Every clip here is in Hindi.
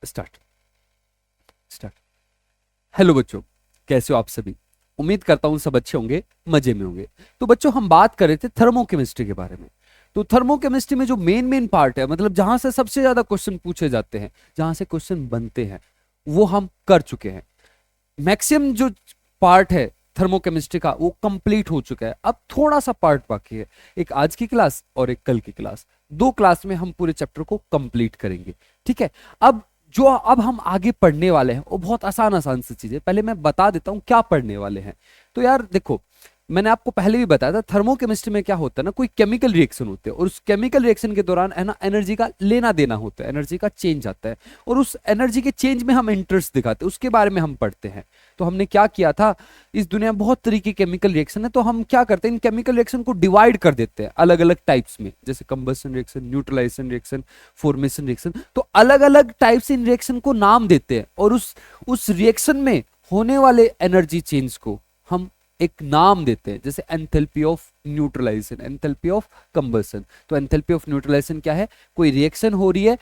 Start start. हेलो बच्चों, कैसे हो आप सभी? उम्मीद करता हूं सब अच्छे होंगे, मजे में होंगे। तो बच्चों, हम बात कर रहे थे थर्मोकेमिस्ट्री के बारे में। तो थर्मोकेमिस्ट्री में जो मेन मेन पार्ट है, मतलब जहां से सबसे ज्यादा क्वेश्चन पूछे जाते हैं, जहां से क्वेश्चन बनते हैं, वो हम कर चुके हैं। मैक्सिमम जो पार्ट है थर्मोकेमिस्ट्री का वो कंप्लीट हो चुका है। अब थोड़ा सा पार्ट बाकी है, एक आज की क्लास और एक कल की क्लास। दो क्लास में हम पूरे चैप्टर को कंप्लीट करेंगे। ठीक है। अब हम आगे पढ़ने वाले हैं वो बहुत आसान आसान सी चीजें। पहले मैं बता देता हूं क्या पढ़ने वाले हैं। तो यार देखो, मैंने आपको पहले भी बताया था थर्मोकेमिस्ट्री में क्या होता है ना, कोई केमिकल रिएक्शन होते हैं और उस केमिकल रिएक्शन के दौरान है ना एनर्जी का लेना देना होता है, एनर्जी का चेंज आता है और उस एनर्जी के चेंज में हम इंटरेस्ट दिखाते हैं, उसके बारे में हम पढ़ते हैं। तो हमने क्या किया था, इस दुनिया में बहुत तरीके के केमिकल रिएक्शन है, तो हम क्या करते हैं, इन केमिकल रिएक्शन को डिवाइड कर देते हैं अलग अलग टाइप्स में, जैसे combustion reaction, neutralization reaction, formation reaction. तो अलग अलग टाइप्स इन रिएक्शन को नाम देते हैं और उस रिएक्शन में होने वाले एनर्जी चेंज को हम एक नाम देते हैं, जैसे enthalpy of neutralization, enthalpy of combustion. तो एंथैल्पी ऑफ न्यूट्रलाइजेशन क्या है, कोई रिएक्शन हो रही है,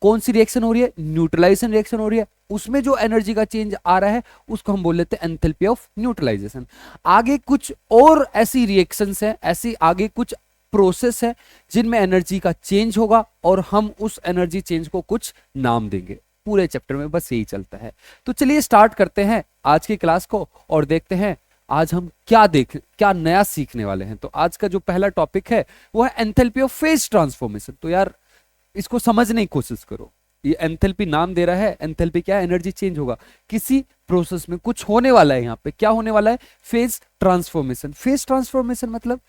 कौन सी रिएक्शन हो रही है, न्यूट्रलाइजेशन रिएक्शन हो रही है, उसमें जो एनर्जी का चेंज आ रहा है उसको हम बोल लेते हैं एंथैल्पी ऑफ न्यूट्रलाइजेशन। आगे कुछ और ऐसी रिएक्शंस हैं, ऐसी आगे कुछ प्रोसेस है जिनमें एनर्जी का चेंज होगा और हम उस एनर्जी चेंज को कुछ नाम देंगे। पूरे चैप्टर में बस यही चलता है। तो चलिए स्टार्ट करते हैं आज की क्लास को और देखते हैं आज हम क्या नया सीखने वाले हैं। तो आज का जो पहला टॉपिक है वो है एंथैल्पी ऑफ फेज ट्रांसफॉर्मेशन। तो यार इसको समझने की कोशिश करो। ये एंथैल्पी नाम दे रहा है, एंथैल्पी क्या है, एनर्जी चेंज होगा किसी प्रोसेस में, कुछ होने वाला है। यहाँ पे क्या होने वाला है, फेज ट्रांसफॉर्मेशन। फेज ट्रांसफॉर्मेशन मतलब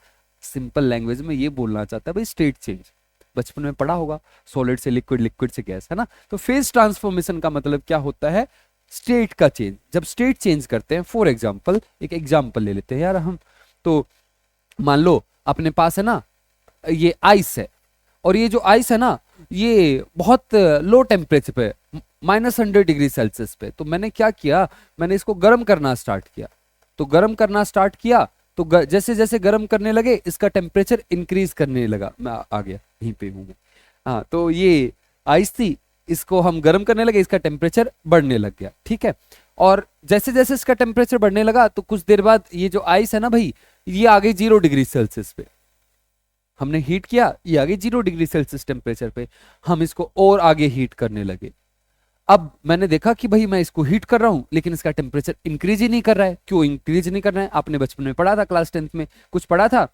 सिंपल लैंग्वेज में ये बोलना चाहता है भाई स्टेट चेंज। बचपन में पढ़ा होगा, सॉलिड से लिक्विड, लिक्विड से गैस, है ना। तो फेज ट्रांसफॉर्मेशन का मतलब क्या होता है, स्टेट का चेंज। जब स्टेट चेंज करते हैं, फॉर एग्जाम्पल एक एग्जाम्पल ले लेते हैं यार हम। तो मान लो अपने पास है ना ये आइस है, और ये जो आइस है ना ये बहुत लो टेम्परेचर पे, -100 डिग्री सेल्सियस पे। तो मैंने क्या किया, मैंने इसको गर्म करना स्टार्ट किया। तो गर्म करना स्टार्ट किया तो जैसे जैसे गर्म करने लगे इसका टेम्परेचर इंक्रीज करने लगा। मैं आ गया यहीं पे हूँ मैं। हाँ, तो ये आइस थी, इसको हम गर्म करने लगे, इसका टेम्परेचर बढ़ने लग गया। ठीक है। और जैसे जैसे इसका टेम्परेचर बढ़ने लगा तो कुछ देर बाद ये जो आइस है ना भाई, ये आ गई 0 डिग्री सेल्सियस पे। हमने हीट किया, ये आ गई 0 डिग्री सेल्सियस टेम्परेचर पे। हम इसको और आगे हीट करने लगे। अब मैंने देखा कि भाई मैं इसको हीट कर रहा हूं लेकिन इसका टेम्परेचर इंक्रीज ही नहीं कर रहा है। क्यों इंक्रीज नहीं कर रहा है? आपने बचपन में पढ़ा था, क्लास 10th में कुछ पढ़ा था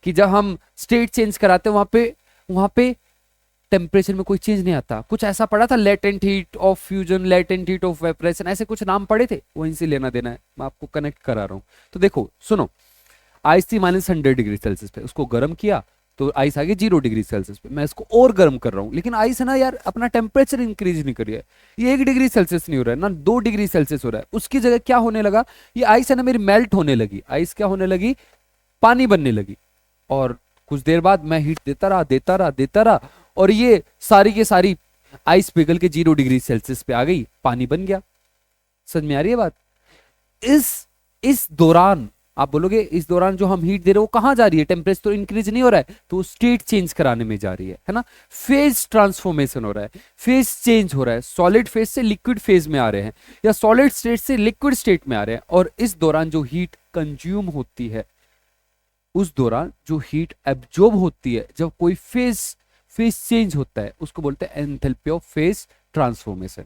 कि जब हम स्टेट चेंज कराते हैं वहां पे टेम्परेचर में कोई चेंज नहीं आता। कुछ ऐसा पढ़ा था, latent heat of fusion, latent heat of वेपरेशन, ऐसे कुछ नाम पढ़े थे, वहीं से लेना देना है, मैं आपको कनेक्ट करा रहा हूं। तो देखो सुनो, आइस थी -100 डिग्री सेल्सियस पे, उसको गर्म किया तो आइस आ गई 0 डिग्री सेल्सियस पे। मैं इसको और गर्म कर रहा हूँ लेकिन आइस है ना यार अपना टेम्परेचर इंक्रीज नहीं कर रही है। ये 1 डिग्री सेल्सियस नहीं हो रहा है ना, 2 डिग्री सेल्सियस हो रहा है। उसकी जगह क्या होने लगा, ये आइस है ना मेरी मेल्ट होने लगी। आइस क्या होने लगी, पानी बनने लगी। और कुछ देर बाद मैं हीट देता रहा देता रहा देता रहा और ये सारी की सारी आइस पिघल के 0 डिग्री सेल्सियस पे आ गई, पानी बन गया। समझ में आ रही है बात? इस इस दौरान आप बोलोगे इस दौरान जो हम हीट दे रहे हैं वो कहां जा रही है, टेम्परेचर तो इंक्रीज नहीं हो रहा है, तो स्टेट चेंज कराने में जा रही है ना। फेज ट्रांसफॉर्मेशन हो रहा है, फेज चेंज हो रहा है, सॉलिड फेज से लिक्विड फेज में आ रहे हैं या सॉलिड स्टेट से लिक्विड स्टेट में आ रहे हैं। और इस दौरान जो हीट कंज्यूम होती है, उस दौरान जो हीट एब्जॉर्ब होती है, जब कोई फेज फेज चेंज होता है उसको बोलते हैं एंथैल्पी ऑफ फेज ट्रांसफॉर्मेशन।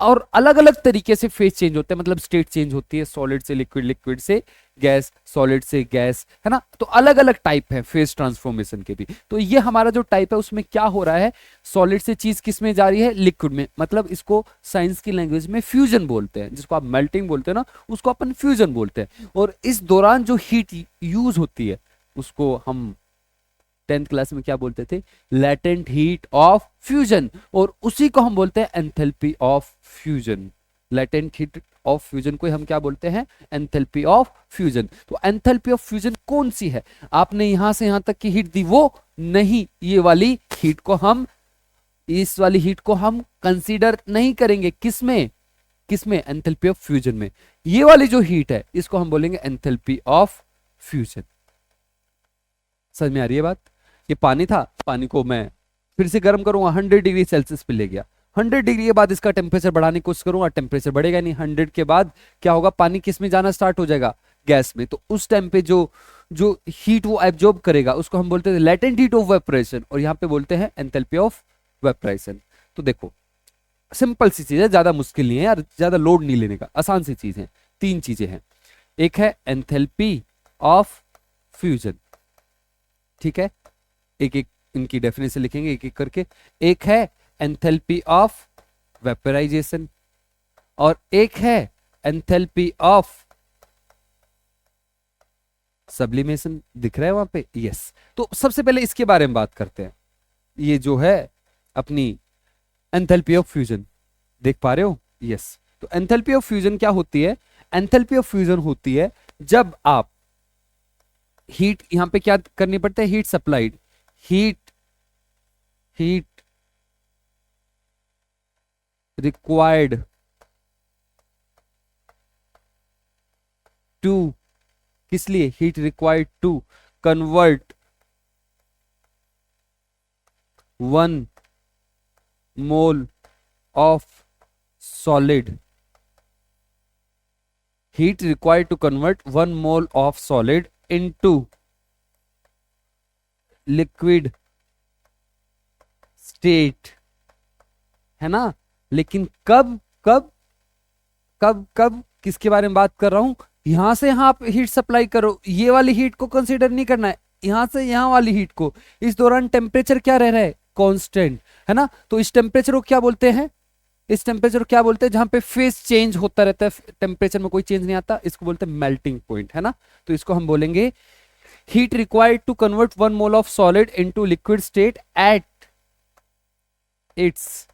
और अलग अलग तरीके से फेज चेंज होते हैं, मतलब स्टेट चेंज होती है, सॉलिड से लिक्विड, लिक्विड से गैस, सॉलिड से गैस, है ना। तो अलग अलग टाइप है फेज ट्रांसफॉर्मेशन के भी। तो ये हमारा जो टाइप है उसमें क्या हो रहा है, सॉलिड से चीज किस में जा रही है, लिक्विड में। मतलब इसको साइंस की लैंग्वेज में फ्यूजन बोलते हैं, जिसको आप मेल्टिंग बोलते हैं ना, उसको अपन फ्यूजन बोलते हैं। और इस दौरान जो हीट यूज होती है उसको हम 10th क्लास में क्या बोलते थे, लेटेंट हीट ऑफ फ्यूजन। और उसी को हम बोलते हैं enthalpy of fusion. Latent heat of fusion को हम क्या बोलते हैं, एंथैल्पी ऑफ फ्यूजन। तो एंथैल्पी ऑफ फ्यूजन कौन सी है, आपने यहां से यहां तक की हीट दी वो नहीं, ये वाली हीट को हम, इस वाली हीट को हम कंसीडर नहीं करेंगे। किसमें, किसमें, एंथैल्पी ऑफ फ्यूजन में। ये वाली जो हीट है इसको हम बोलेंगे एंथैल्पी ऑफ फ्यूजन। समझ में आ रही है बात? ये पानी था, पानी को मैं फिर से गर्म करूंगा, 100 डिग्री सेल्सियस पे ले गया। 100 डिग्री के बाद इसका टेम्परेचर बढ़ाने की कोशिश करूंगा, टेम्परेचर बढ़ेगा नहीं। 100 के बाद क्या होगा, पानी किस में जाना स्टार्ट हो जाएगा, गैस में। तो उस टाइम पे जो जो हीट वो एब्जॉर्ब करेगा उसको हम बोलते हैं लेटेंट हीट ऑफ वेपरेशन, और यहाँ पे बोलते हैं एंथैल्पी ऑफ वेपरेशन। तो देखो सिंपल सी चीज है, ज्यादा मुश्किल नहीं है यार, ज्यादा लोड नहीं लेने का, आसान सी चीज है। तीन चीजें हैं, एक है एंथैल्पी ऑफ फ्यूजन, ठीक है, एक एक इनकी डेफिनेशन लिखेंगे एक एक करके। एक है एंथैल्पी ऑफ वेपराइजेशन, और एक है एंथैल्पी ऑफ सब्लिमेशन। दिख रहा है वहां पे, यस। तो सबसे पहले इसके बारे में बात करते हैं, ये जो है अपनी एंथैल्पी ऑफ फ्यूजन, देख पा रहे हो, यस। तो एंथैल्पी ऑफ फ्यूजन क्या होती है, एंथैल्पी ऑफ फ्यूजन होती है जब आप हीट, यहां पे क्या करनी पड़ता है, heat supplied, heat heat required to, किस लिए, heat required to convert 1 mole of solid, heat required to convert 1 mole of solid into liquid state, है ना। लेकिन कब कब कब कब किसके बारे में बात कर रहा हूं, यहां से यहां आप हीट सप्लाई करो, ये वाली हीट को कंसीडर नहीं करना है, यहां से यहां वाली हीट को। इस दौरान टेम्परेचर क्या रह रहा है, कांस्टेंट, है ना। तो इस टेम्परेचर को क्या बोलते हैं, इस टेम्परेचर को क्या बोलते हैं, जहां पे फेज चेंज होता रहता है, टेम्परेचर में कोई चेंज नहीं आता, इसको बोलते हैं मेल्टिंग पॉइंट, है ना। तो इसको हम बोलेंगे heat required to convert 1 mole of solid into liquid state at its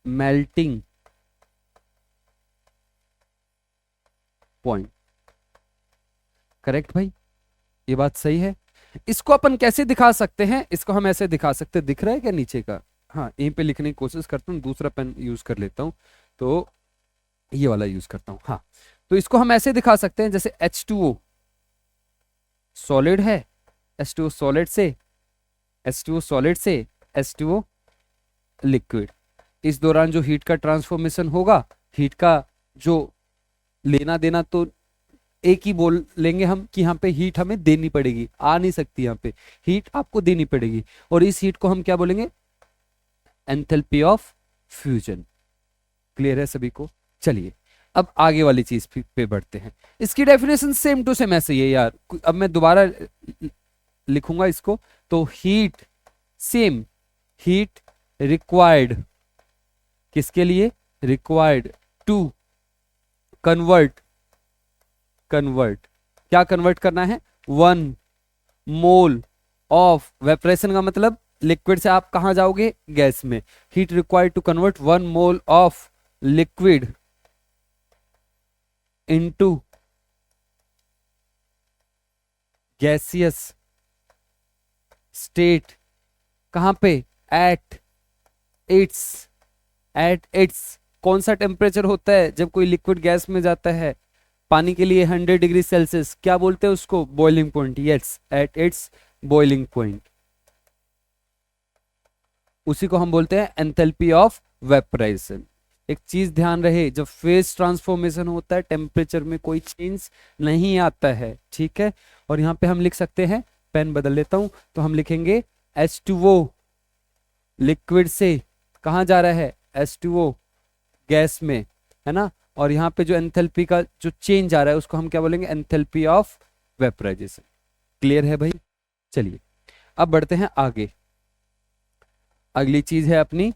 melting point. Correct भाई, ये बात सही है। इसको अपन कैसे दिखा सकते हैं, इसको हम ऐसे दिखा सकते हैं, दिख रहा है क्या नीचे का, हाँ यहीं पे लिखने की कोशिश करता हूँ, दूसरा पेन यूज कर लेता हूँ, तो ये वाला यूज करता हूँ, हाँ। तो इसको हम ऐसे दिखा सकते हैं, जैसे H2O सॉलिड है, H2O सॉलिड से H2O सॉलिड से H2O लिक्विड, इस दौरान जो हीट का ट्रांसफॉर्मेशन होगा, हीट का जो लेना देना, तो एक ही बोल लेंगे हम कि यहाँ पे हीट हमें देनी पड़ेगी, आ नहीं सकती, यहाँ पे हीट आपको देनी पड़ेगी, और इस हीट को हम क्या बोलेंगे, एंथैल्पी ऑफ फ्यूजन। क्लियर है सभी को, चलिए अब आगे वाली चीज पे बढ़ते हैं। इसकी डेफिनेशन सेम टू सेम ऐसे ही है यार, अब मैं दोबारा लिखूंगा इसको, तो हीट, सेम हीट रिक्वायर्ड, किसके लिए, रिक्वायर्ड टू कन्वर्ट, कन्वर्ट क्या कन्वर्ट करना है, 1 मोल ऑफ, वेपरेशन का मतलब लिक्विड से आप कहां जाओगे, गैस में। Heat required to convert 1 mole of liquid into gaseous state, कहां पे, एट इट्स कौन सा टेम्परेचर होता है जब कोई लिक्विड गैस में जाता है, पानी के लिए 100 डिग्री सेल्सियस, क्या बोलते हैं उसको, boiling point, yes, at its boiling point, उसी को हम बोलते हैं एंथैल्पी ऑफ वेपराइजेशन। एक चीज ध्यान रहे, जब फेज ट्रांसफॉर्मेशन होता है टेम्परेचर में कोई चेंज नहीं आता है, ठीक है। और यहां पे हम लिख सकते हैं, पेन बदल लेता हूं, तो हम लिखेंगे H2O लिक्विड से कहां जा रहा है, H2O गैस में, है ना। और यहाँ पे जो एंथैल्पी का जो चेंज आ रहा है उसको हम क्या बोलेंगे, एंथैल्पी ऑफ वेपराइजेशन। क्लियर है भाई, चलिए अब बढ़ते हैं आगे। अगली चीज है अपनी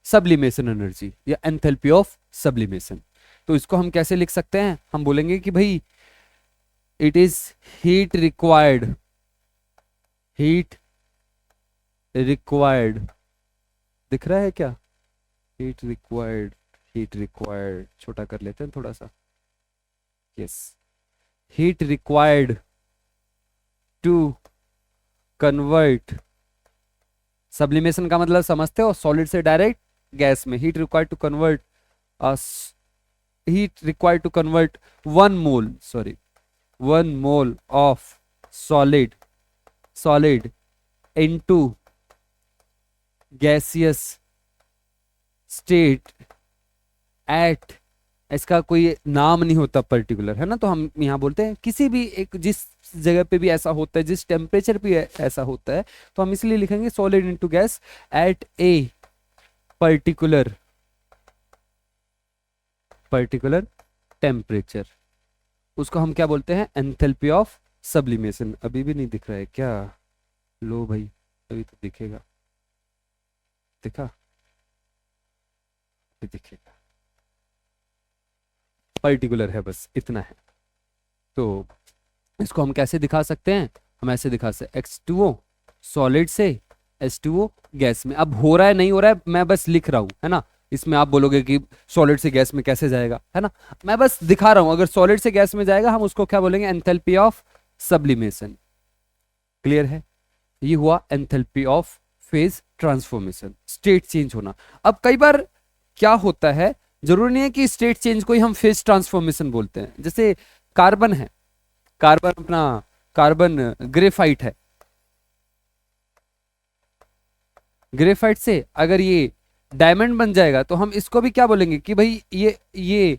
सब्लिमेशन एनर्जी या एंथैल्पी ऑफ सब्लिमेशन। तो इसको हम कैसे लिख सकते हैं, हम बोलेंगे कि भाई it is heat required, heat required, दिख रहा है क्या, हीट रिक्वायर्ड, हीट रिक्वायर्ड छोटा कर लेते हैं थोड़ा सा, yes, heat required to convert, sublimation का मतलब समझते हो, सॉलिड से डायरेक्ट गैस में, heat required to convert, heat required to convert 1 mole, sorry 1 mole of solid into gaseous state at, इसका कोई नाम नहीं होता पर्टिकुलर, है ना, तो हम यहाँ बोलते हैं किसी भी एक, जिस जगह पे भी ऐसा होता है, जिस टेम्परेचर पे ऐसा होता है, तो हम इसलिए लिखेंगे solid into gas at a particular particular temperature. उसको हम क्या बोलते हैं, एंथैल्पी ऑफ सब्लिमेशन। अभी भी नहीं दिख रहा है क्या? लो भाई, अभी तो दिखेगा, दिखा, अभी दिखेगा, पर्टिकुलर है, बस इतना है। तो इसको हम कैसे दिखा सकते हैं, हम ऐसे दिखा सकते H2O सॉलिड से H2O गैस में। अब हो रहा है नहीं हो रहा है मैं बस लिख रहा हूं, है ना, इसमें आप बोलोगे कि सॉलिड से गैस में कैसे जाएगा, है ना, मैं बस दिखा रहा हूं। अगर सॉलिड से गैस में जाएगा हम उसको क्या बोलेंगे, एंथैल्पी ऑफ सब्लिमेशन। क्लियर है? ये हुआ enthalpy of phase transformation, state change होना। अब कई बार क्या होता है, जरूरी नहीं है कि स्टेट चेंज को ही हम फेज ट्रांसफॉर्मेशन बोलते हैं। जैसे कार्बन है, कार्बन अपना कार्बन ग्रेफाइट है, ग्रेफाइट से अगर ये डायमंड बन जाएगा तो हम इसको भी क्या बोलेंगे कि भाई ये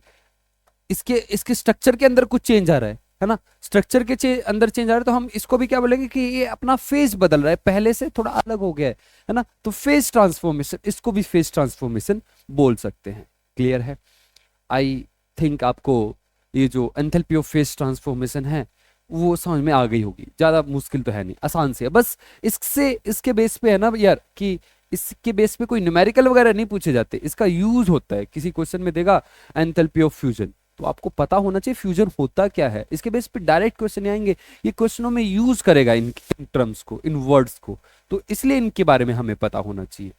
इसके इसके स्ट्रक्चर के अंदर कुछ चेंज आ रहा है ना, स्ट्रक्चर के अंदर चेंज आ रहा है, तो हम इसको भी क्या बोलेंगे कि ये अपना फेज बदल रहा है, पहले से थोड़ा अलग हो गया है ना, तो फेज ट्रांसफॉर्मेशन, इसको भी फेज ट्रांसफॉर्मेशन बोल सकते हैं। क्लियर है? आई थिंक आपको ये जो एंथैल्पी ऑफ फेज ट्रांसफॉर्मेशन है वो समझ में आ गई होगी, ज्यादा मुश्किल तो है नहीं, आसान से है। बस इससे इसके बेस पे है ना यार, कि इसके बेस पे कोई न्यूमेरिकल वगैरह नहीं पूछे जाते, इसका यूज होता है। किसी क्वेश्चन में देगा एंथैल्पी ऑफ फ्यूजन, तो आपको पता होना चाहिए फ्यूजन होता क्या है, इसके बेस पे डायरेक्ट क्वेश्चन आएंगे, ये क्वेश्चनों में यूज करेगा इन टर्म्स को, इन वर्ड्स को, तो इसलिए इनके बारे में हमें पता होना चाहिए।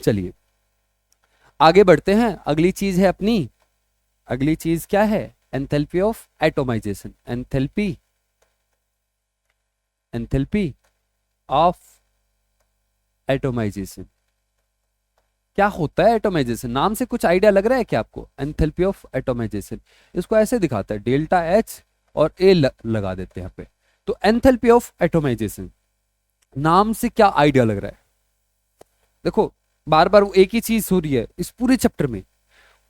चलिए आगे बढ़ते हैं, अगली चीज है अपनी, अगली चीज क्या है, enthalpy of atomisation. Enthalpy of atomisation क्या होता है? एटोमाइजेशन नाम से कुछ आइडिया लग रहा है क्या आपको? एंथैल्पी ऑफ एटोमाइजेशन इसको ऐसे दिखाता है, डेल्टा एच और ए लगा देते हैं यहाँ पे। तो एंथैल्पी ऑफ एटोमाइजेशन नाम से क्या आइडिया लग रहा है? देखो बार बार वो एक ही चीज हो रही है इस पूरे चैप्टर में,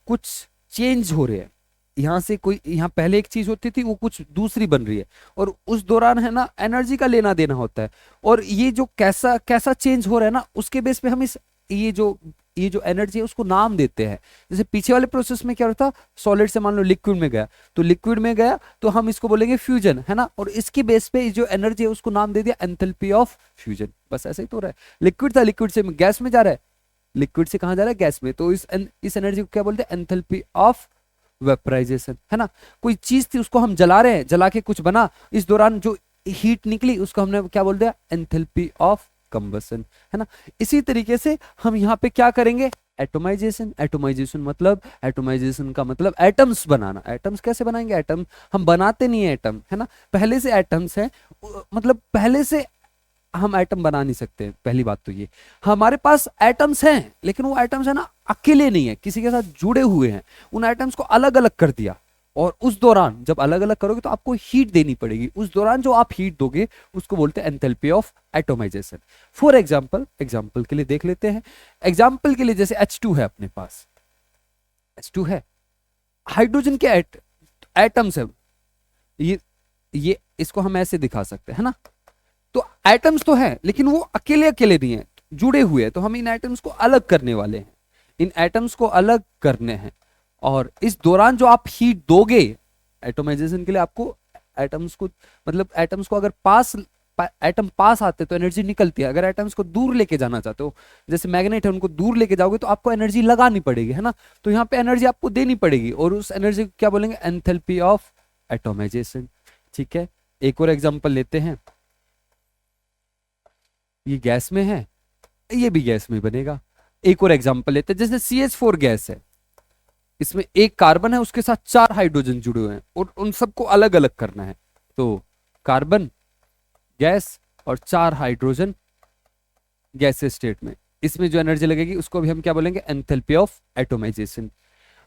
कुछ चेंज हो रहे हैं, यहाँ से कोई, यहाँ पहले एक चीज होती थी वो कुछ दूसरी बन रही है, और उस दौरान है ना एनर्जी का लेना देना होता है, और ये जो कैसा कैसा चेंज हो रहा है ना उसके बेस पे हम इस ये जो एनर्जी है उसको नाम देते हैं। जैसे पीछे वाले प्रोसेस में क्या होता, सॉलिड से मान लो लिक्विड में गया, तो लिक्विड में गया तो हम इसको बोलेंगे फ्यूजन, है ना, और इसके बेस पे जो एनर्जी है उसको नाम दे दिया एंथैल्पी ऑफ फ्यूजन। बस ऐसे ही तो हो रहा है, लिक्विड था, लिक्विड से गैस में जा रहा है, लिक्विड से कहां जा रहा है, गैस में, तो इस एनर्जी को क्या बोलते हैं, एंथैल्पी ऑफ वेपराइजेशन, है ना। कोई चीज थी उसको हम जला रहे हैं, जला के कुछ बना, इस दौरान जो हीट निकली उसको हमने क्या बोल दिया, एंथैल्पी ऑफ कंबसन, है ना। इसी तरीके से हम यहाँ पे क्या करेंगे, एटोमाइजेशन। एटोमाइजेशन का मतलब एटम्स बनाना। एटम्स कैसे बनाएंगे, एटम हम बनाते नहीं है एटम, है ना, पहले से एटम्स हैं, मतलब पहले से हम एटम बना नहीं सकते। पहली बात तो ये, हमारे पास एटम्स हैं लेकिन वो एटम्स है ना अकेले नहीं है, किसी के साथ जुड़े हुए हैं, उन एटम्स को अलग अलग कर दिया, और उस दौरान जब अलग अलग करोगे तो आपको हीट देनी पड़ेगी, उस दौरान जो आप हीट दोगे उसको बोलते हैं enthalpy of atomisation. For example के लिए देख लेते हैं, एग्जाम्पल के लिए जैसे H2 है अपने पास, H2 है, हाइड्रोजन के एटम्स है, ये इसको हम ऐसे दिखा सकते हैं, है ना, तो एटम्स तो है लेकिन वो अकेले अकेले नहीं है, जुड़े हुए हैं, तो हम इन एटम्स को अलग करने वाले हैं, इन एटम्स को अलग करने हैं, और इस दौरान जो आप हीट दोगे एटोमाइजेशन के लिए, आपको एटम्स को, मतलब एटम्स को अगर एटम पास आते तो एनर्जी निकलती है, अगर एटम्स को दूर लेके जाना चाहते हो, जैसे मैग्नेट है उनको दूर लेके जाओगे तो आपको एनर्जी लगानी पड़ेगी, है ना, तो यहाँ पे एनर्जी आपको देनी पड़ेगी, और उस एनर्जी को क्या बोलेंगे, एंथैल्पी ऑफ एटोमाइजेशन। ठीक है, एक और एग्जांपल लेते हैं, ये गैस में है, ये भी गैस में बनेगा। एक और एग्जांपल लेते हैं, जैसे CH4 गैस है, इसमें एक कार्बन है, उसके साथ 4 हाइड्रोजन जुड़े हुए हैं, और उन सबको अलग अलग करना है, तो कार्बन गैस और 4 हाइड्रोजन गैस स्टेट में, इसमें जो एनर्जी लगेगी उसको भी हम क्या बोलेंगे, एंथैल्पी ऑफ एटोमाइजेशन।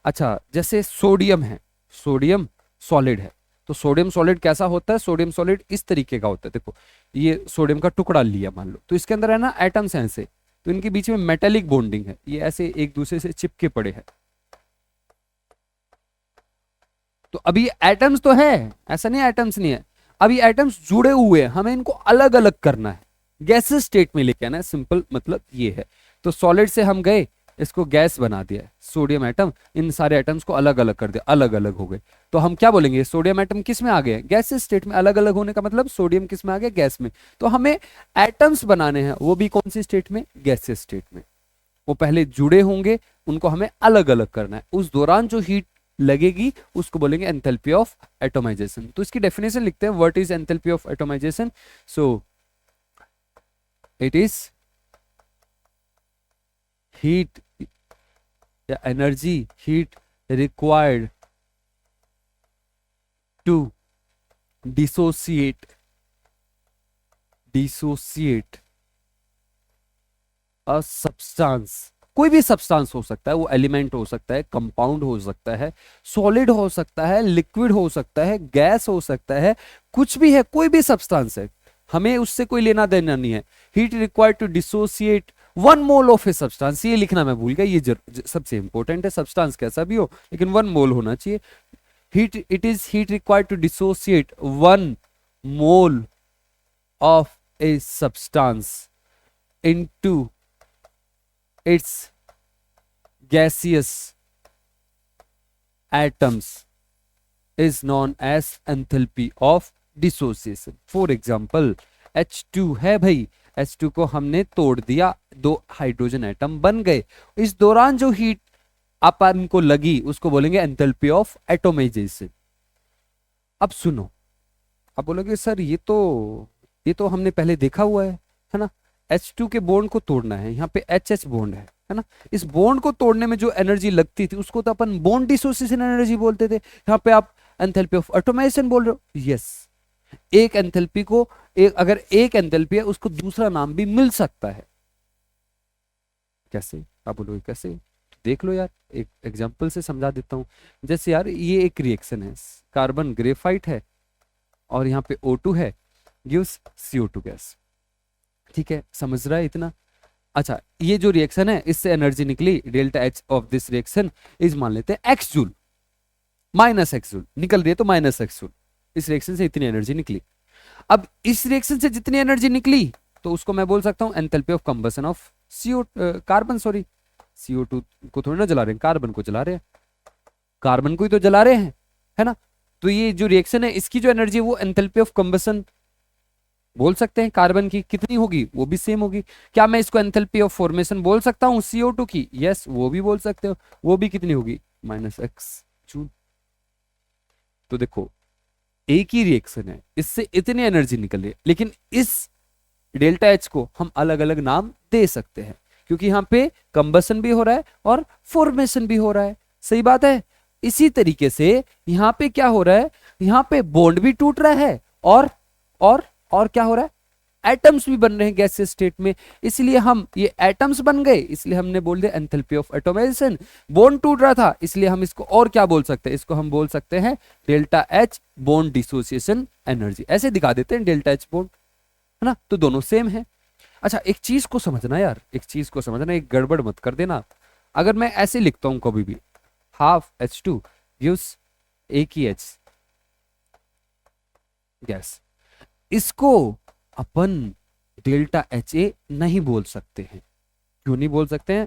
अच्छा, जैसे सोडियम है, सोडियम सॉलिड है, तो सोडियम सॉलिड कैसा होता है, सोडियम सॉलिड इस तरीके का होता है, देखो ये सोडियम का टुकड़ा लिया मान लो, तो इसके अंदर है ना एटम्स हैं ऐसे, तो इनके बीच में मेटेलिक बॉन्डिंग है, ये ऐसे एक दूसरे से चिपके पड़े हैं। तो अभी एटम्स तो है, ऐसा नहीं एटम्स नहीं है, अभी एटम्स जुड़े हुए हैं, हमें इनको अलग अलग करना है, गैसेस स्टेट में लेके आना है, सिंपल मतलब ये है। तो सॉलिड से हम गए, इसको गैस बना दिया है, सोडियम एटम, इन सारे एटम्स को अलग अलग कर दिया, अलग अलग हो गए। तो हम क्या बोलेंगे, सोडियम एटम किस में आ गए, गैसेस स्टेट में। अलग अलग होने का मतलब सोडियम किस में आ गया, गैस में। तो हमें एटम्स बनाने हैं, वो भी कौन सी स्टेट में, गैसेस स्टेट में। वो पहले जुड़े होंगे, उनको हमें अलग अलग करना है, उस दौरान जो हीट लगेगी उसको बोलेंगे एंथैल्पी ऑफ एटोमाइजेशन। तो इसकी डेफिनेशन लिखते हैं, what is enthalpy of atomization. So it is heat या energy, heat required to dissociate a substance. कोई भी सब्सटेंस हो सकता है, वो एलिमेंट हो सकता है, कंपाउंड हो सकता है, सॉलिड हो सकता है, लिक्विड हो सकता है, गैस हो सकता है, कुछ भी है, कोई भी सब्सटेंस है, हमें उससे कोई लेना देना नहीं है। Heat required to dissociate 1 mole of a substance, ये लिखना मैं भूल गया, ये सबसे इंपॉर्टेंट है। सब्सटेंस कैसा भी हो लेकिन 1 मोल होना चाहिए। Heat, it is heat required to dissociate 1 mole of a substance into its gaseous atoms is known as enthalpy of dissociation. For example, H2 है भाई, H2 को हमने तोड़ दिया, 2 हाइड्रोजन एटम बन गए, इस दौरान जो हीट अपन को लगी उसको बोलेंगे एंथैल्पी ऑफ एटोमाइजेशन। अब सुनो, आप बोलोगे सर ये तो हमने पहले देखा हुआ है ना। H2 के बॉन्ड को तोड़ना है, यहाँ पे HH बॉन्ड है ना। इस बॉन्ड को तोड़ने में जो एनर्जी लगती थी उसको तो अपन बॉन्ड डिसोसिएशन एनर्जी बोलते थे, यहाँ पे आप एंथैल्पी ऑफ एटोमाइजेशन बोल रहे हो। यस, एक एंथैल्पी को अगर एक एंथैल्पी है उसको दूसरा नाम भी मिल सकता है। कैसे, आप बोलोगे कैसे, देख लो यार, एक एग्जांपल से समझा देता हूं। जैसे यार ये एक रिएक्शन है, कार्बन ग्रेफाइट है और यहाँ पे O2 है, गिव्स CO2 गैस। ठीक है, समझ रहा है इतना। अच्छा, ये जो रिएक्शन है इससे एनर्जी निकली, delta H of this reaction is, मान लेते हैं एक्स जूल, -X जूल निकल रही है, तो -X जूल, इस रिएक्शन से इतनी एनर्जी निकली। अब इस रिएक्शन से जितनी एनर्जी निकली तो उसको मैं बोल सकता हूं enthalpy of combustion of carbon, sorry CO2 को थोड़ी ना जला रहे हैं, कार्बन को जला रहे हैं, कार्बन को ही तो जला रहे हैं, है ना। तो ये जो रिएक्शन है इसकी जो एनर्जी है वो एंथैल्पी ऑफ कंबशन बोल सकते हैं। कार्बन की कितनी होगी, वो भी सेम होगी। क्या मैं इसको एंथैल्पी ऑफ फॉर्मेशन बोल सकता हूं CO2 की, यस वो भी बोल सकते हो, वो भी कितनी होगी, -X जूल। तो देखो एक ही रिएक्शन है, इससे इतनी एनर्जी निकल रही है, लेकिन इस डेल्टा एच को हम अलग अलग नाम दे सकते हैं क्योंकि यहाँ पे कंबशन भी हो रहा है और फॉर्मेशन भी हो रहा है, सही बात है। इसी तरीके से यहाँ पे क्या हो रहा है, यहाँ पे बॉन्ड भी टूट रहा है और क्या हो रहा है, एटम्स भी बन रहे हैं गैसियस स्टेट में, इसलिए हम ये एटम्स बन गए, इसलिए हमने बोल दिया एंथैल्पी ऑफ एटोमाइजेशन। बॉन्ड टूट रहा था इसलिए हम इसको और क्या बोल सकते हैं, इसको हम बोल सकते हैं delta H bond dissociation energy, ऐसे दिखा देते हैं डेल्टा एच बॉन्ड, है ना। तो दोनों सेम है। अच्छा, एक चीज को समझना यार, एक चीज को समझना, एक गड़बड़ मत कर देना। अगर मैं ऐसे लिखता हूं कभी भी, ½ H2 गिव्स एक ही H गैस, इसको अपन डेल्टा HA नहीं बोल सकते हैं। क्यों नहीं बोल सकते हैं,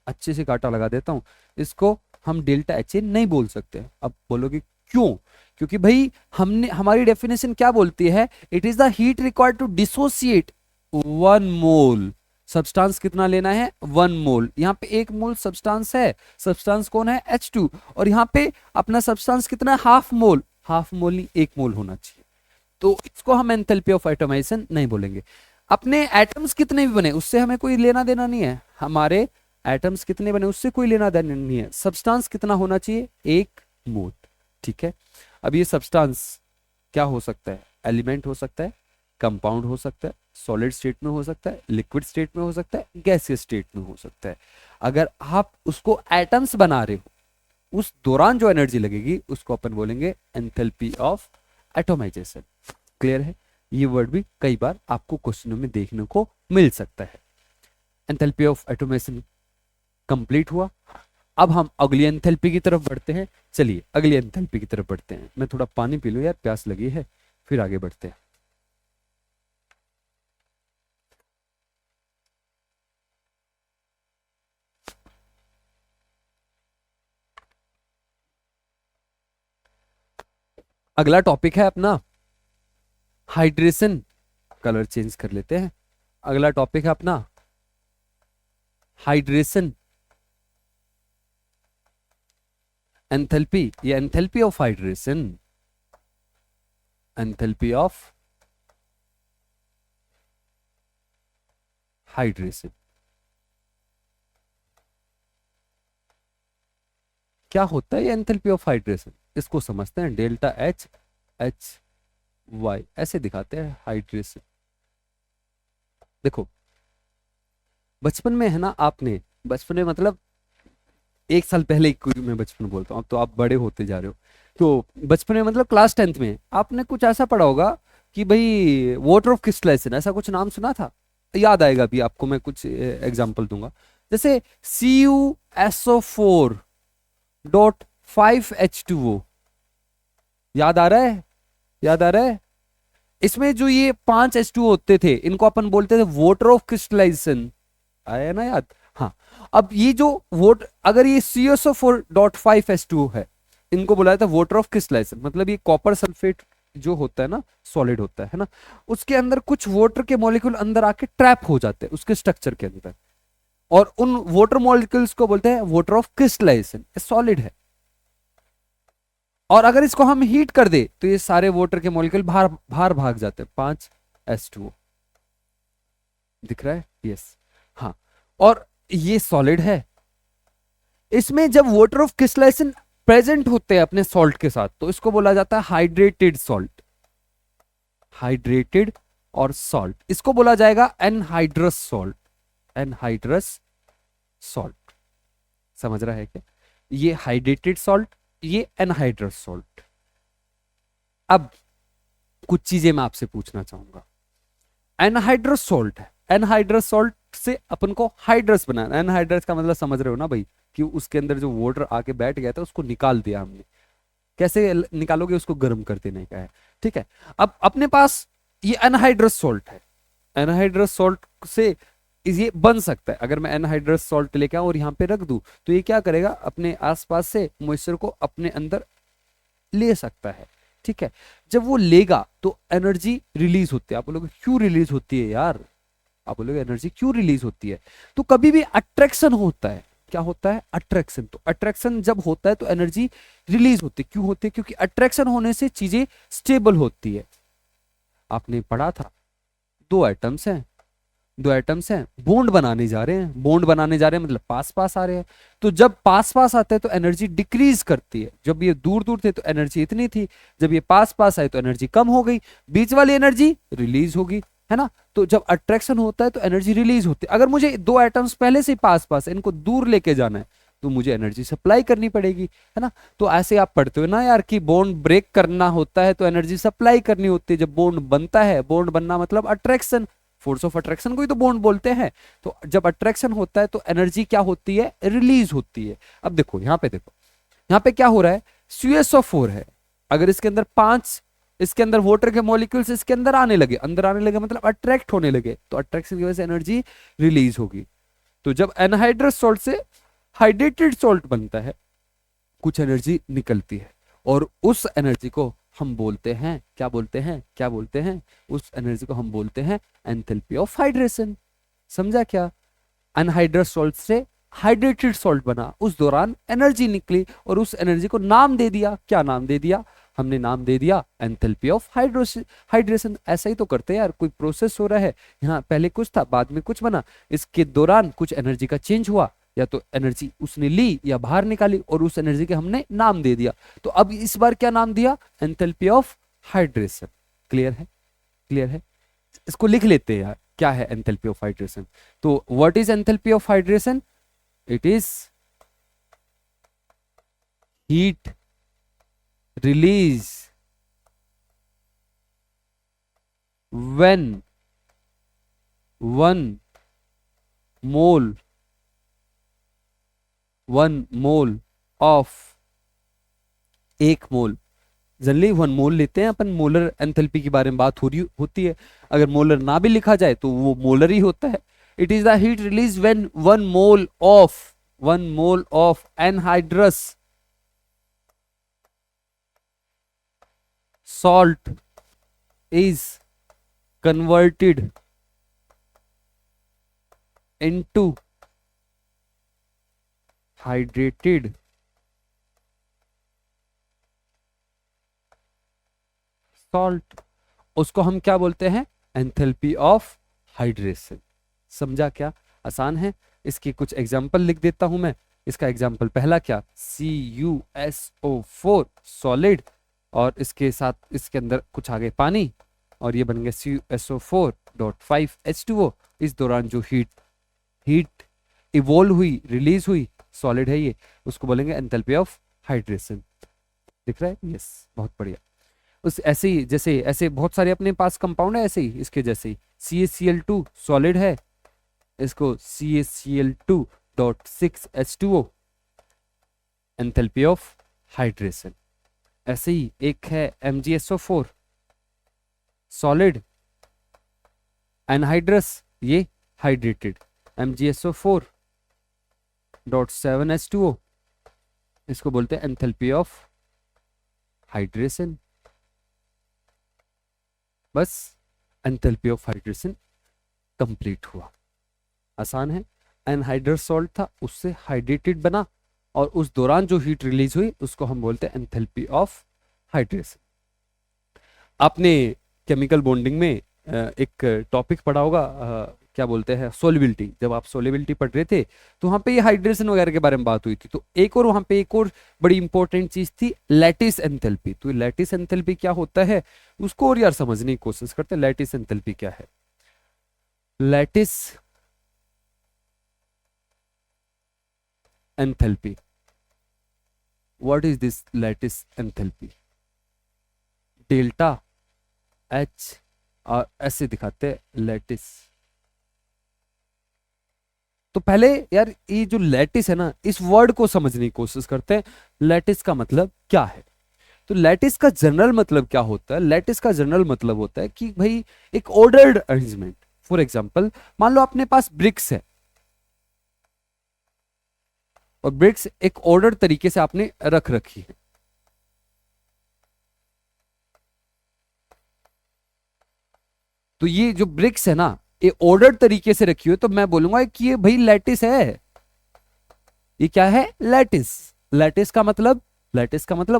अच्छे से कांटा लगा देता हूं, इसको हम डेल्टा HA नहीं बोल सकते। अब बोलोगे क्यों, क्योंकि भाई हमारी डेफिनेशन क्या बोलती है, it is the heat required to dissociate 1 mole. Substance कितना लेना है, 1 मोल। यहाँ पे 1 मोल सब्सटेंस है, सब्सटेंस कौन है, H2, और यहाँ पे अपना सब्सटेंस कितना है, ½ मोल, ½ मोल नहीं 1 मोल होना चाहिए। तो इसको हम एंथैल्पी ऑफ एटोमाइजेशन नहीं बोलेंगे। अपने एटम्स कितने भी बने उससे हमें कोई लेना देना नहीं है, हमारे एटम्स कितने बने उससे कोई लेना देना नहीं है, सब्सटेंस कितना होना चाहिए, 1 मोल। ठीक है, अब ये सब्सटेंस क्या हो सकता है, एलिमेंट हो सकता है, कंपाउंड हो सकता है, सॉलिड स्टेट में हो सकता है, लिक्विड स्टेट में हो सकता है, गैसियस स्टेट में हो सकता है। अगर आप उसको एटम्स बना रहे हो उस दौरान जो एनर्जी लगेगी उसको अपन बोलेंगे एंथैल्पी ऑफ एटोमाइजेशन। क्लियर है, ये वर्ड भी कई बार आपको क्वेश्चनों में देखने को मिल सकता है। एंथैल्पी ऑफ एटोमेशन कंप्लीट हुआ। अब हम अगली एंथैल्पी की तरफ बढ़ते हैं। चलिए अगली एंथैल्पी की तरफ बढ़ते हैं। मैं थोड़ा पानी पी लूं यार, प्यास लगी है, फिर आगे बढ़ते हैं। अगला टॉपिक है अपना हाइड्रेशन। कलर चेंज कर लेते हैं। अगला टॉपिक है अपना हाइड्रेशन। एंथैल्पी, ये enthalpy of hydration, enthalpy of hydration क्या होता है? ये एंथैल्पी ऑफ हाइड्रेशन, इसको समझते हैं। डेल्टा एच, एच वाई ऐसे दिखाते हैं हाइड्रेशन। देखो बचपन में है ना, आपने बचपन में मतलब 1 साल पहले की मैं बचपन बोलता हूँ, अब तो आप बड़े होते जा रहे हो। तो बचपन में मतलब क्लास 10th में आपने कुछ ऐसा पढ़ा होगा कि भाई वाटर ऑफ क्रिस्टलाइजेशन, ऐसा कुछ नाम सुना था। याद आएगा अभी आपको, मैं कुछ एग्जांपल दूंगा। जैसे CuSO4.5H2O, याद आ रहा है? याद आ रहा है? इसमें जो ये 5H2O होते थे, इनको अपन बोलते थे वाटर ऑफ क्रिस्टलाइजेशन। आया ना याद? हाँ। अब ये जो वोट, अगर ये CuSO4.5H2O है, इनको बुलाया था वाटर ऑफ क्रिस्टलाइजेशन। मतलब ये कॉपर सल्फेट जो होता है ना, सॉलिड होता है ना, उसके अंदर कुछ वाटर के मॉलिक्यूल अंदर आके ट्रैप हो जाते हैं उसके स्ट्रक्चर के अंदर, और उन वाटर मॉलिक्यूल्स को बोलते हैं वाटर ऑफ क्रिस्टलाइजेशन। सॉलिड है, और अगर इसको हम हीट कर दे तो ये सारे वाटर के मॉलिक्यूल बाहर बाहर भाग जाते हैं। 5H2O दिख रहा है? यस। हाँ। और ये सॉलिड है। इसमें जब वाटर ऑफ क्रिस्टलाइजेशन प्रेजेंट होते हैं अपने सॉल्ट के साथ, तो इसको बोला जाता है हाइड्रेटेड सॉल्ट। हाइड्रेटेड और सॉल्ट, इसको बोला जाएगा एनहाइड्रस सॉल्ट। एनहाइड्रस सॉल्ट, समझ रहा है क्या? ये हाइड्रेटेड सॉल्ट, ये एनहाइड्रस सॉल्ट। अब कुछ चीजें मैं आपसे पूछना चाहूंगा। एनहाइड्रस सॉल्ट है, एनहाइड्रस सॉल्ट से अपन को हाइड्रस बनाना। एनहाइड्रस का मतलब समझ रहे हो ना भाई, कि उसके अंदर जो वाटर आके बैठ गया था उसको निकाल दिया हमने। कैसे निकालोगे? उसको गर्म कर देने का है। ठीक है। अब अपने पास ये एनहाइड्रस सॉल्ट है। एनहाइड्रस सॉल्ट से ये बन सकता है। अगर मैं एनहाइड्रस सॉल्ट लेके आऊं और यहाँ पे रख दूं, तो ये क्या करेगा? अपने आसपास से मॉइस्चर को अपने अंदर ले सकता है। ठीक है। जब वो लेगा तो एनर्जी रिलीज होती है। आप बोलोगे क्यों रिलीज होती है यार? आप बोलोगे एनर्जी क्यों रिलीज होती है? तो कभी भी अट्रैक्शन होता है। क्या होता है? अट्रैक्शन। तो अट्रैक्शन जब होता है तो एनर्जी रिलीज होती है। क्यों होती है? क्योंकि अट्रैक्शन होने से चीजें स्टेबल होती है। आपने पढ़ा था, दो एटम्स हैं, दो एटम्स हैं, बॉन्ड बनाने जा रहे हैं। बॉन्ड बनाने जा रहे हैं मतलब पास पास आ रहे हैं। तो जब पास पास आते हैं तो एनर्जी डिक्रीज करती है। जब ये दूर दूर थे तो एनर्जी इतनी थी, जब ये पास पास आए तो एनर्जी कम हो गई, बीच वाली एनर्जी रिलीज होगी, है ना? तो जब अट्रैक्शन होता है तो एनर्जी रिलीज होती है। अगर मुझे दो एटम्स पहले से पास पास है, इनको दूर लेके जाना है, तो मुझे एनर्जी सप्लाई करनी पड़ेगी, है ना? तो ऐसे आप पढ़ते हो ना यार, कि बॉन्ड ब्रेक करना होता है तो एनर्जी सप्लाई करनी होती है। जब बॉन्ड बनता है, बॉन्ड बनना मतलब अट्रैक्शन, फोर्स ऑफ अट्रैक्शन को ही तो बॉन्ड बोलते हैं। तो जब अट्रैक्शन होता है तो एनर्जी क्या होती है? रिलीज होती है। अब देखो यहाँ पे, देखो यहाँ पे क्या हो रहा है? CuSO4 है, अगर इसके अंदर 5, इसके अंदर वाटर के मॉलिक्यूल्स इसके अंदर आने लगे, अंदर आने लगे मतलब अट्रैक्ट होने लगे, तो अट्रैक्शन की वजह से एनर्जी रिलीज होगी। तो जब एनहाइड्रस सॉल्ट से हाइड्रेटेड सॉल्ट बनता है, कुछ एनर्जी निकलती है, और उस एनर्जी को हम बोलते हैं, क्या बोलते हैं? क्या बोलते हैं? उस एनर्जी को हम बोलते हैं एंथैल्पी ऑफ हाइड्रेशन। समझा क्या? अनहाइड्रस सॉल्ट से हाइड्रेटेड सॉल्ट बना, उस दौरान एनर्जी निकली, और उस एनर्जी को नाम दे दिया। क्या नाम दे दिया? हमने नाम दे दिया एंथैल्पी ऑफ हाइड्रेशन। ऐसा ही तो करते हैं यार, कोई प्रोसेस हो रहा है, यहाँ पहले कुछ था बाद में कुछ बना, इसके दौरान कुछ एनर्जी का चेंज हुआ, या तो एनर्जी उसने ली या बाहर निकाली, और उस एनर्जी के हमने नाम दे दिया। तो अब इस बार क्या नाम दिया? Enthalpy of hydration. क्लियर है? क्लियर है? इसको लिख लेते हैं यार, क्या है एंथैल्पी ऑफ हाइड्रेशन? तो what is enthalpy of hydration? It is heat release when one mole, 1 mole of, 1 mole, generally 1 मोल लेते हैं अपन, मोलर एंथैल्पी के बारे में बात हो रही होती है। अगर मोलर ना भी लिखा जाए तो वो मोलर ही होता है। It is the heat release when 1 mole of anhydrous salt is converted into hydrated salt, उसको हम क्या बोलते हैं? Enthalpy of hydration. समझा क्या? आसान है। इसकी कुछ एग्जांपल लिख देता हूं मैं। इसका एग्जांपल पहला क्या, CuSO4 सॉलिड, और इसके साथ इसके अंदर कुछ आ गए पानी, और ये बन गया CuSO4.5H2O। इस दौरान जो हीट इवोल्व हुई, रिलीज हुई, सॉलिड है ये, उसको बोलेंगे एंथैल्पी ऑफ हाइड्रेशन। दिख रहा है? यस, बहुत बढ़िया। उस ऐसे ही, जैसे ऐसे बहुत सारे अपने पास कंपाउंड है ऐसे ही, इसके जैसे ही CaCl2 सॉलिड है, इसको CaCl2.6H2O, एंथैल्पी ऑफ हाइड्रेशन। ऐसे ही एक है MgSO4 सॉलिड, एनहाइड्रस, ये हाइड्रेटेड, MgSO4.7H2O, इसको बोलते हैं एंथैल्पी ऑफ हाइड्रेशन। बस एंथैल्पी ऑफ हाइड्रेशन कंप्लीट हुआ। आसान है। एनहाइड्रस सॉल्ट था, उससे हाइड्रेटेड बना, और उस दौरान जो हीट रिलीज हुई उसको हम बोलते हैं एंथैल्पी ऑफ हाइड्रेशन। आपने केमिकल बॉन्डिंग में एक टॉपिक पढ़ा होगा, क्या बोलते हैं, सोलिबिलिटी। जब आप सोलिबिलिटी पढ़ रहे थे तो वहां पे ये हाइड्रेशन वगैरह के बारे में बात हुई थी। तो एक और वहां पे एक और बड़ी इंपॉर्टेंट चीज थी, लैटिस एंथैल्पी। तो लैटिस एंथैल्पी क्या होता है उसको और यार समझने की कोशिश करते हैं। लैटिस एंथैल्पी क्या है? Lattice enthalpy, what is this lattice enthalpy? Delta H, और ऐसे दिखाते हैं लैटिस। तो पहले यार ये जो लैटिस है ना, इस वर्ड को समझने की कोशिश करते हैं। लैटिस का मतलब क्या है? तो लैटिस का जनरल मतलब क्या होता है? लैटिस का जनरल मतलब होता है कि भाई एक ऑर्डर्ड अरेंजमेंट। फॉर एग्जांपल, मान लो अपने पास ब्रिक्स है, और ब्रिक्स एक ऑर्डर तरीके से आपने रख रखी है। तो ये जो ब्रिक्स है ना, ये ऑर्डर तरीके से रखी हुई है, तो मैं बोलूंगा कि ये भाई लैटिस है। ये क्या है? लैटिस। लैटिस का मतलब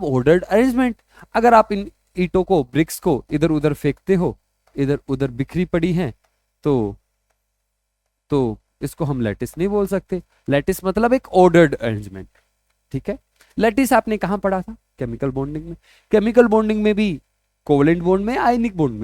ऑर्डर्ड अरेंजमेंट। अगर आप इन ईंटों को, ब्रिक्स को इधर उधर फेंकते हो, इधर उधर बिखरी पड़ी हैं, तो इसको हम लैटिस नहीं बोल सकते। लैटिस मतलब एक ऑर्डर्ड अरेंजमेंट। ठीक है। लैटिस आपने कहां पढ़ा था? केमिकल बॉन्डिंग में। केमिकल बॉन्डिंग में भी कोवलेंट बॉन्ड में, आयनिक बॉन्ड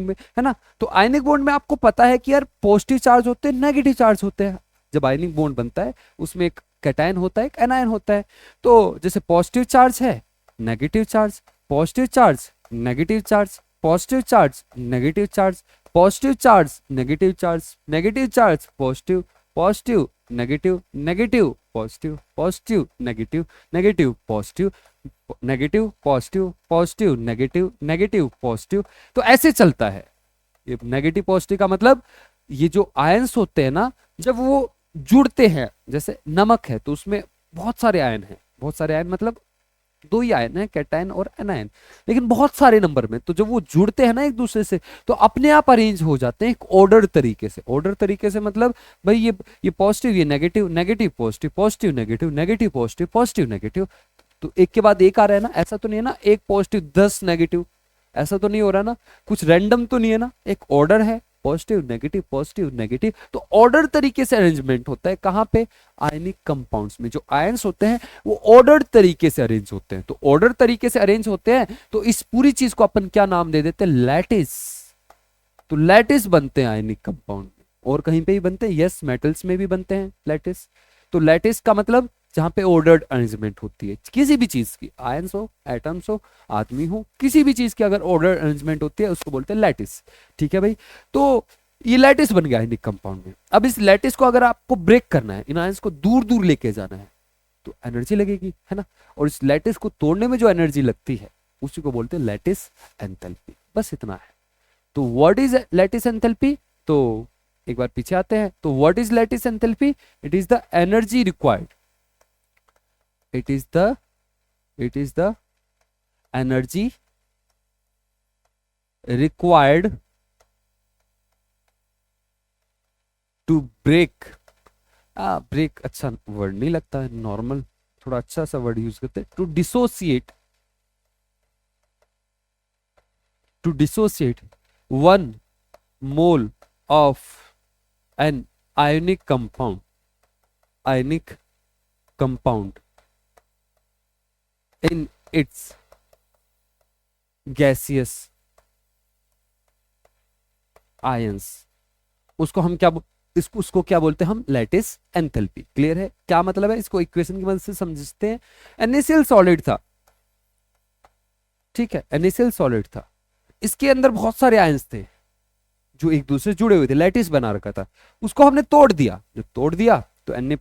में, है ना। तो आयनिक बॉन्ड में आपको पता है कि यार पॉजिटिव चार्ज होते हैं, नेगेटिव चार्ज होते हैं। जब आयनिक बॉन्ड बनता है उसमें एक कैटायन होता है, एक एनायन होता है। तो जैसे पॉजिटिव चार्ज है, negative charge, positive charge, negative charge, positive charge, negative charge, positive charge, negative charge, negative charge, positive, positive, negative, negative, positive, positive, negative, negative, positive, negative, positive, positive, negative, negative, positive. तो ऐसे चलता है। ये नेगेटिव पॉजिटिव का मतलब, ये जो आयंस होते हैं ना, जब वो जुड़ते हैं, जैसे नमक है तो उसमें बहुत सारे आयन हैं। बहुत सारे आयन मतलब 2 ही आयन है, कैटायन और एनायन, लेकिन बहुत सारे नंबर में। तो जब वो जुड़ते हैं ना एक दूसरे से, तो अपने आप अरेंज हो जाते हैं एक ऑर्डर तरीके से। ऑर्डर तरीके से मतलब भाई ये पॉजिटिव, ये negative, negative positive, positive negative, negative positive, positive negative. तो एक के बाद एक आ रहा है ना, ऐसा तो नहीं है ना एक पॉजिटिव 10 नेगेटिव, ऐसा तो नहीं हो रहा ना, कुछ रैंडम तो नहीं है ना, एक ऑर्डर है, पॉजिटिव नेगेटिव पॉजिटिव नेगेटिव। तो ऑर्डर तरीके से अरेंजमेंट होता है। कहां पे? आयनिक कंपाउंड्स में। जो आयंस होते हैं वो ऑर्डर तरीके से अरेंज होते हैं। तो ऑर्डर तरीके से अरेंज होते हैं, तो इस पूरी चीज को अपन क्या नाम दे देते हैं? लैटिस। तो लैटिस बनते हैं आयनिक कंपाउंड में, और कहीं पे भी बनते हैं, यस, मेटल्स में भी बनते हैं लैटिस। तो लैटिस का मतलब जहां पे ऑर्डर्ड अरेंजमेंट होती है किसी भी चीज की, आयंस हो, एटम्स हो, आदमी हो, किसी भी चीज की अगर ऑर्डर अरेंजमेंट होती है उसको बोलते हैं लैटिस। ठीक है भाई। तो ये लैटिस बन गया आयनिक कंपाउंड में। अब इस लैटिस को अगर आपको ब्रेक करना है, इन आयंस को दूर दूर लेके जाना है, तो एनर्जी लगेगी, है ना। और इस लैटिस को तोड़ने में जो एनर्जी लगती है उसी को बोलते हैं लैटिस एंथैल्पी। बस इतना है। तो व्हाट इज लैटिस एंथैल्पी? तो एक बार पीछे आते हैं। तो what is lattice enthalpy? It is the energy required, it is the energy required to break. Break अच्छा वर्ड नहीं लगता है, नॉर्मल थोड़ा अच्छा सा वर्ड यूज करते हैं। To dissociate 1 mole of an ionic compound in its gaseous ions, उसको हम क्या उसको क्या बोलते हैं हम? Lattice enthalpy. क्लियर है? क्या मतलब है इसको इक्वेशन की मदद से समझते हैं। NaCl सॉलिड था, ठीक है, NaCl सॉलिड था, इसके अंदर बहुत सारे आयंस थे जो एक दूसरे से जुड़े हुए थे, लैटिस बना रखा था। उसको हमने तोड़ दिया, जब तोड़ दिया तो Na+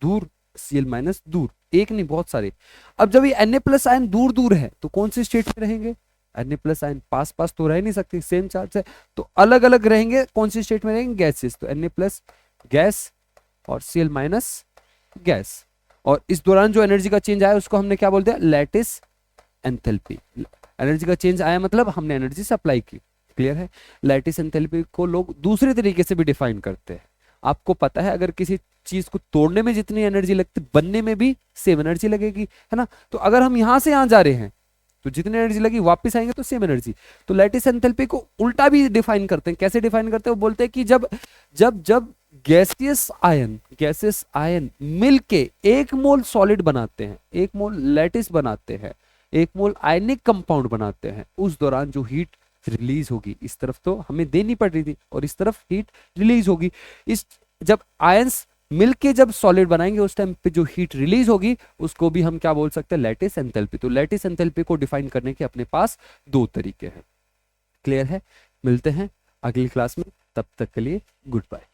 दूर, Cl- दूर, एक नहीं बहुत सारे। अब जब ये Na+ आयन दूर दूर है तो कौन सी स्टेट में रहेंगे? Na+ आयन पास पास तो रह नहीं सकते, सेम चार्ज है, तो अलग अलग रहेंगे। कौन सी स्टेट में रहेंगे? गैसेस। तो Na+ गैस और Cl- गैस। और इस दौरान जो एनर्जी का चेंज आया उसको हमने क्या बोलते हैं? Lattice enthalpy. एनर्जी का चेंज आया मतलब हमने एनर्जी सप्लाई की। क्लियर है? लैटिस एंथैल्पी को लोग दूसरे तरीके से भी डिफाइन करते हैं। आपको पता है अगर किसी चीज को तोड़ने में जितनी एनर्जी लगती बनने में भी सेम एनर्जी लगेगी, है ना। तो अगर हम यहां से यहां जा रहे हैं तो जितनी एनर्जी लगी वापस आएंगे तो सेम एनर्जी। तो लैटिस एंथैल्पी को उल्टा भी डिफाइन करते हैं। कैसे डिफाइन करते हैं? वो बोलते हैं कि जब जब जब गैसियस आयन मिलके 1 मोल सॉलिड बनाते हैं, 1 मोल लैटिस बनाते हैं, 1 मोल आयनिक कंपाउंड बनाते हैं, उस दौरान जो हीट रिलीज होगी, इस तरफ तो हमें देनी पड़ रही थी और इस तरफ हीट रिलीज होगी। इस जब आयंस मिलके जब सॉलिड बनाएंगे उस टाइम पे जो हीट रिलीज होगी उसको भी हम क्या बोल सकते हैं? Lattice enthalpy. तो लैटिस एंथैल्पी को डिफाइन करने के अपने पास 2 तरीके हैं। क्लियर है? मिलते हैं अगली क्लास में, तब तक के लिए गुड बाय।